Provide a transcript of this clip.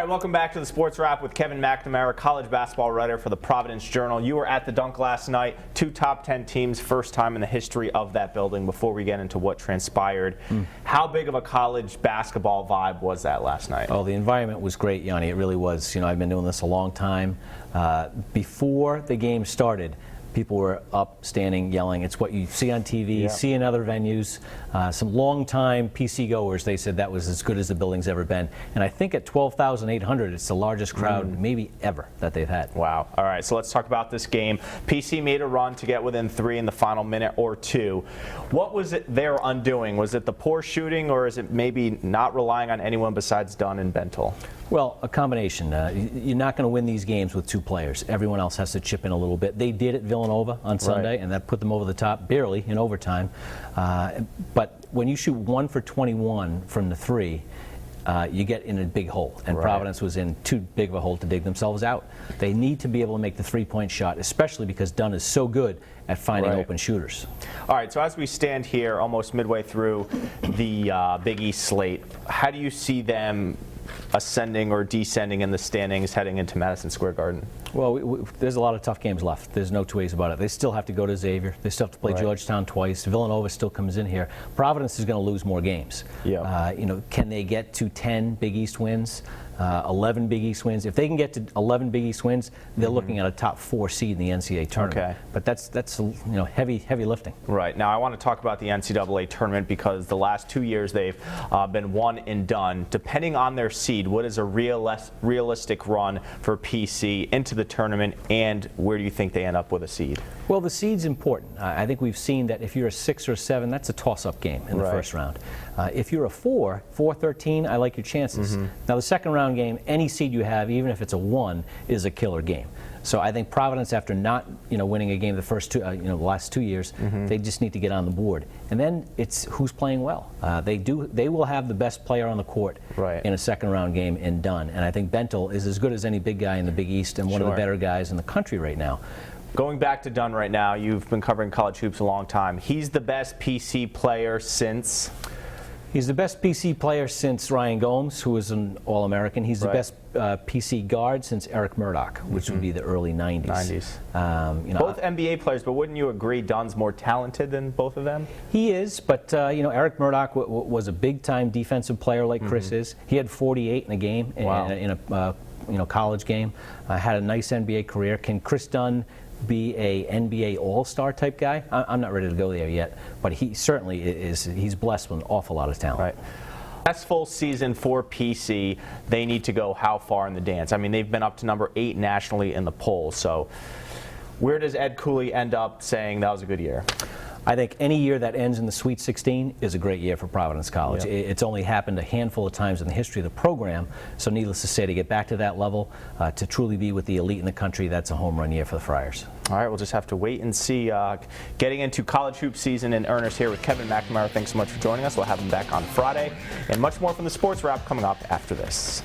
All right, welcome back to the Sports Wrap with Kevin McNamara, college basketball writer for the Providence Journal. You were at the dunk last night, 2 top 10 teams, first time in the history of that building. Before we get into what transpired, how big of a college basketball vibe was that last night? Oh, the environment was great, Yianni. It really was. You know, I've been doing this a long time. Before the game started, people were up, standing, yelling. It's what you see on TV, see in other venues. Some long-time PC goers, they said that was as good as the building's ever been. And I think at 12,800, it's the largest crowd maybe ever that they've had. Wow. All right, so let's talk about this game. PC made a run to get within 3 in the final minute or 2. What was it their undoing? Was it the poor shooting, or is it maybe not relying on anyone besides Dunn and Bentel? Well, a combination. You're not going to win these games with 2 players. Everyone else has to chip in a little bit. They did at Villanova on Sunday, and that put them over the top, barely, in overtime. But when you shoot 1 for 21 from the 3, you get in a big hole, and Providence was in too big of a hole to dig themselves out. They need to be able to make the 3-point shot, especially because Dunn is so good at finding open shooters. All right, so as we stand here almost midway through the Big East slate, how do you see them ascending or descending in the standings heading into Madison Square Garden? Well, there's a lot of tough games left. There's no two ways about it. They still have to go to Xavier. They still have to play Georgetown twice. Villanova still comes in here. Providence is going to lose more games. You know, can they get to 10 Big East wins? 11 Big East wins. If they can get to 11 Big East wins, they're looking at a top 4 seed in the NCAA tournament. But that's you know, heavy lifting. Right. Now I want to talk about the NCAA tournament because the last 2 years they've been one and done. Depending on their seed, what is a realistic run for PC into the tournament, and where do you think they end up with a seed? Well, the seed's important. I think we've seen that if you're a 6 or 7, that's a toss-up game in the first round. If you're a 4-13, I like your chances. Now the second round game, any seed you have, even if it's a 1, is a killer game. So I think Providence, after not winning a game the first 2 the last 2 years, they just need to get on the board. And then it's who's playing well. They will have the best player on the court in a second round game in Dunn. And I think Bentel is as good as any big guy in the Big East and one of the better guys in the country right now. Going back to Dunn right now, you've been covering college hoops a long time. He's the best PC player since? He's the best PC player since Ryan Gomes, who was an All-American. He's the best PC guard since Eric Murdoch, which would be the early 90s. Both NBA players, but wouldn't you agree Dunn's more talented than both of them? He is, but Eric Murdoch was a big-time defensive player like Chris is. He had 48 in a game, in a college game. Had a nice NBA career. Can Chris Dunn be a NBA All-Star type guy? I'm not ready to go there yet, but he certainly is. He's blessed with an awful lot of talent. Last full season for PC, they need to go how far in the dance? I mean, they've been up to number 8 nationally in the poll. So where does Ed Cooley end up saying that was a good year? I think any year that ends in the Sweet 16 is a great year for Providence College. It's only happened a handful of times in the history of the program, so needless to say, to get back to that level, to truly be with the elite in the country, that's a home run year for the Friars. All right, we'll just have to wait and see. Getting into college hoop season in earnest here with Kevin McNamara. Thanks so much for joining us. We'll have him back on Friday, and much more from the Sports Wrap coming up after this.